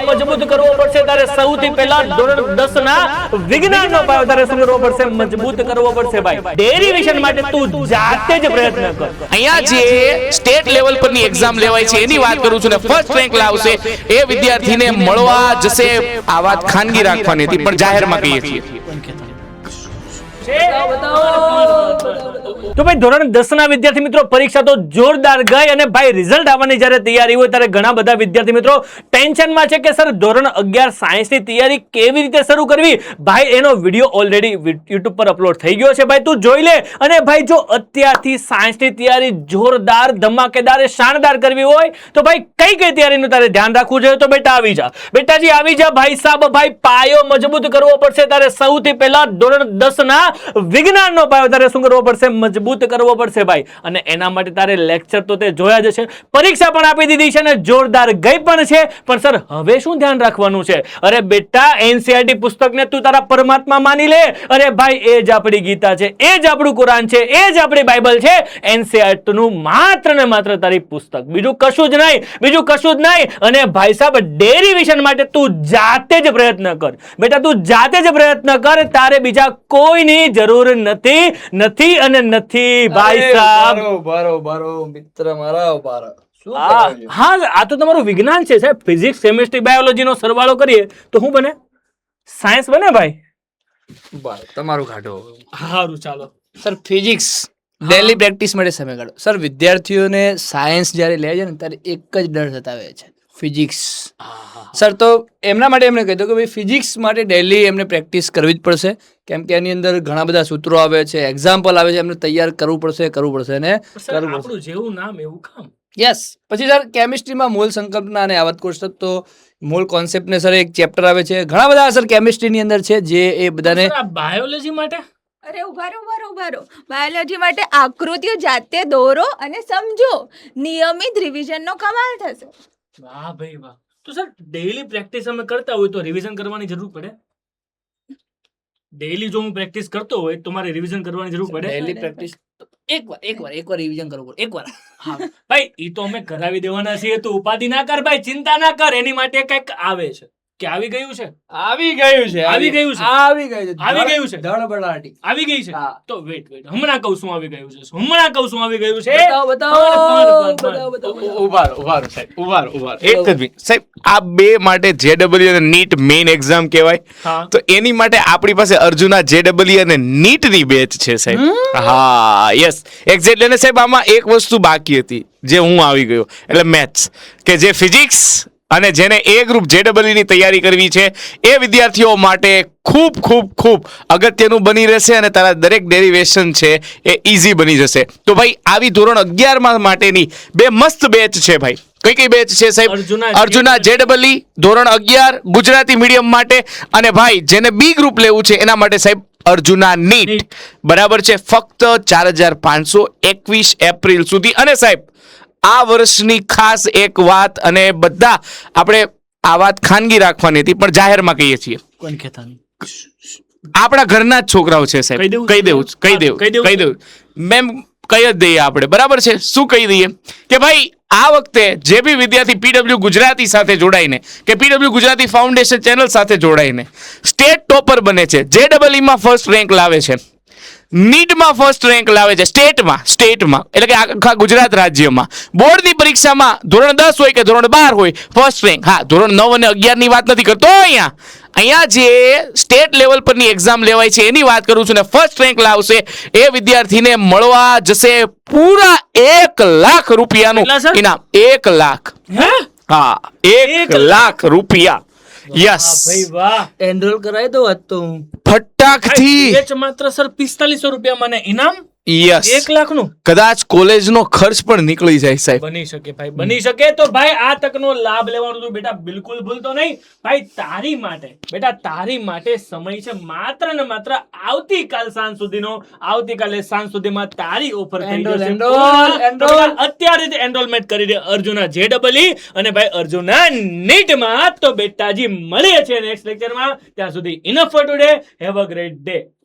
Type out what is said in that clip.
મજબૂત કરવો પડશે તારે સૌથી પહેલા ધોરણ 10 ના વિજ્ઞાનનો પાયો તારે શું કરવો પડશે? મજબૂત કરવો પડશે ભાઈ. ડેરિવેશન માટે તું જાતે જ પ્રયત્ન કર. અહીંયા જે સ્ટેટ લેવલ પરની એક્ઝામ લેવાય છે એની વાત કરું છું ને, ફર્સ્ટ રેન્ક લાવશે એ વિદ્યાર્થીને મળવા જશે. આ વાત ખાનગી રાખવાની હતી પણ જાહેરમાં કહીએ છીએ. તો ભાઈ ધોરણ 10 ના વિદ્યાર્થી મિત્રો પરીક્ષા તો જોરદાર ગઈ અને ભાઈ રિઝલ્ટ આવવાની જ્યારે તૈયારી હોય ત્યારે ઘણા બધા વિદ્યાર્થી મિત્રો ટેન્શનમાં છે કે સર ધોરણ 11 સાયન્સ ની તૈયારી કેવી રીતે શરૂ કરવી. ભાઈ એનો વિડિયો ઓલરેડી YouTube પર અપલોડ થઈ ગયો છે, ભાઈ તું જોઈ લે. અને ભાઈ જો અત્યારથી સાયન્સ ની તૈયારી જોરદાર ધમાકેદાર શાનદાર કરવી હોય તો ભાઈ કઈ કઈ તૈયારીનું તારે ધ્યાન રાખવું જોઈએ તો બેટા આવી જા. બેટાજી આવી જા ભાઈ સાહેબ. ભાઈ પાયો મજબૂત કરવો પડશે તારે સૌથી પહેલા ધોરણ 10 ના વિજ્ઞાનનો પાયો તારે શું કરવો પડશે? મજબૂત કરવો પડશે ભાઈ. અને એના માટે તારે લેક્ચર તો તે જોયા જ છે, પરીક્ષા પણ આપી દીધી છે અને જોરદાર ગઈ પણ છે. પણ સર હવે શું ધ્યાન રાખવાનું છે? અરે બેટા NCERT પુસ્તકને તું તારા પરમાત્મા માની લે. અરે ભાઈ એ જ આપણી ગીતા છે, એ જ આપણું કુરાન છે, એ જ આપણી બાઇબલ છે. NCERT નું માત્ર ને માત્ર તારી પુસ્તક, બીજું કશું જ નહીં, બીજું કશું જ નહીં. અને ભાઈ સાહેબ ડેરિવેશન માટે તું જાતે જ પ્રયત્ન કર બેટા, તું જાતે જ પ્રયત્ન કર. તારે બીજા કોઈની જરૂર નથી અને નથી ભાઈ સાહેબ. બરો મિત્ર મારા બારા શું હા આ તો તમારું વિજ્ઞાન છે સાહેબ. ફિઝિક્સ કેમિસ્ટ્રી બાયોલોજી નો સરવાળો કરીએ તો શું બને? સાયન્સ બને ભાઈ. તમારું કાઢો. સારું ચાલો સર ફિઝિક્સ ડેલી પ્રેક્ટિસ માટે સમય કાઢો. સર વિદ્યાર્થીઓને સાયન્સ જ્યારે લે છે ને ત્યારે એક જ ડર સતાવે છે, ફિઝિક્સ. સર તો એમના માટે એમને કહી દો કે ભાઈ ફિઝિક્સ માટે ડેલી એમને પ્રેક્ટિસ કરવી જ પડશે, કેમ કે એની અંદર ઘણા બધા સૂત્રો આવે છે, એક્ઝામ્પલ આવે છે, એમને તૈયાર કરવું પડશે અને આપણું જેવું નામ એવું કામ. યસ. પછી સર કેમિસ્ટ્રીમાં મૂળ સંકલ્પના અને આવત કોષ્ટક તો મૂળ કોન્સેપ્ટને સર એક ચેપ્ટર આવે છે, ઘણા બધા સર કેમિસ્ટ્રીની અંદર છે જે એ બધાને. બાયોલોજી માટે અરે ઉભારો બાયોલોજી માટે આકૃતિઓ જાતે દોરો અને સમજો. નિયમિત રિવિઝનનો કમાલ થશે. વાહ ભાઈ વાહ. તો સર ડેઈલી પ્રેક્ટિસ અમે કરતા હોય તો રિવિઝન કરવાની જરૂર પડે? ડેઈલી જો હું પ્રેક્ટિસ કરતો હોય તો મારે રિવિઝન કરવાની જરૂર પડે? ડેલી પ્રેક્ટિસ એકવાર રિવિઝન કરવું પડે, એકવાર. હા ભાઈ ઈ તો અમે કરાવી દેવાના છીએ, તું ઉપાધિ ના કર ભાઈ, ચિંતા ના કર. એની માટે કઈક આવે છે કે આવી ગયું છે ધડબડાટી આવી ગઈ છે. હા. તો વેટ હમણાં કહું શું આવી ગયું છે. બતાવો સાહેબ. એક જ મિનિટ સાહેબ, આ બે માટે JEE અને NEET મેઇન એક્ઝામ કહેવાય. હા. તો એની માટે આપણી પાસે અર્જુના JEE અને NEET ની બેચ છે સાહેબ. હા યસ એક્ઝેક્ટલી. અને સાહેબ આમાં એક વસ્તુ બાકી હતી જે હું આવી ગયો, એટલે મેથ્સ, કે જે ફિઝિક્સ અને જેને એ ગ્રુપ JEE ની તૈયારી કરવી છે એ વિદ્યાર્થીઓ માટે ખૂબ ખૂબ ખૂબ અગત્યનું બની રહેશે અને તારા દરેક ડેરિવેશન છે એ ઈઝી બની જશે. તો ભાઈ આવી ધોરણ 11 માટેની બે મસ્ત બેચ છે ભાઈ. કઈ બેચ છે સાહેબ? અર્જુના JEE ધોરણ 11 ગુજરાતી મીડિયમ માટે, અને ભાઈ જેને બી ગ્રુપ લેવું છે એના માટે સાહેબ અર્જુના NEET. બરાબર છે. ફક્ત 4521 એપ્રિલ સુધી. અને સાહેબ આ વર્ષની ખાસ એક વાત, અને બધા આપણે આ વાત ખાનગી રાખવાની હતી પણ જાહેરમાં કહીએ છીએ. કોણ કહેતા નહીં? આપણા ઘરના જ છોકરાઓ છે સાહેબ. કહી દેવું મેમ કહી જ દઈએ આપણે. બરાબર છે. શું કહી દઈએ કે ભાઈ આ વખતે જે બી વિદ્યાર્થી PW ગુજરાતી સાથે જોડાઈને કે PW ગુજરાતી ફાઉન્ડેશન ચેનલ સાથે જોડાઈને સ્ટેટ ટોપર બને છે, JEE માં ફર્સ્ટ રેન્ક લાવે છે, નીટમાં ફર્સ્ટ રેન્ક લાવે છે, સ્ટેટમાં એટલે કે આખા ગુજરાત રાજ્યમાં, બોર્ડની પરીક્ષામાં ધોરણ 10 હોય કે ધોરણ 12 હોય ફર્સ્ટ રેન્ક. હા ધોરણ 9 અને 11 ની વાત નથી કરતો. અહીંયા જે સ્ટેટ લેવલ પરની એક્ઝામ લેવાય છે એની વાત કરું છું ને, ફર્સ્ટ રેન્ક લાવશે એ વિદ્યાર્થીને મળવા જશે પૂરા 1 લાખ રૂપિયાનું ઇનામ. 1 લાખ. હા 1 લાખ રૂપિયા. યસ ભાઈ વાહ. એનરોલ કરાવી દો આજ તો ફટાકથી. બેચ માત્ર સર 4500 રૂપિયા મને ઇનામ. યસ 1 લાખનું. કદાચ કોલેજનો ખર્ચ પણ નીકળી જાય સાહેબ. બની શકે ભાઈ, બની શકે. તો ભાઈ આ તકનો લાભ લેવાનો તું બેટા બિલકુલ ભૂલતો નહીં. ભાઈ તારી માટે સમય છે માત્ર ને માત્ર આવતીકાલે સાંજ સુધીમાં તારી ઓફર થઈ જશે. અત્યારે જ એનરોલમેન્ટ કરી દે અર્જુના JEE અને ભાઈ અર્જુના NEET માં. તો બેટાજી મળીએ છીએ નેક્સ્ટ લેક્ચરમાં. ત્યાં સુધી enough four today. Have a great day.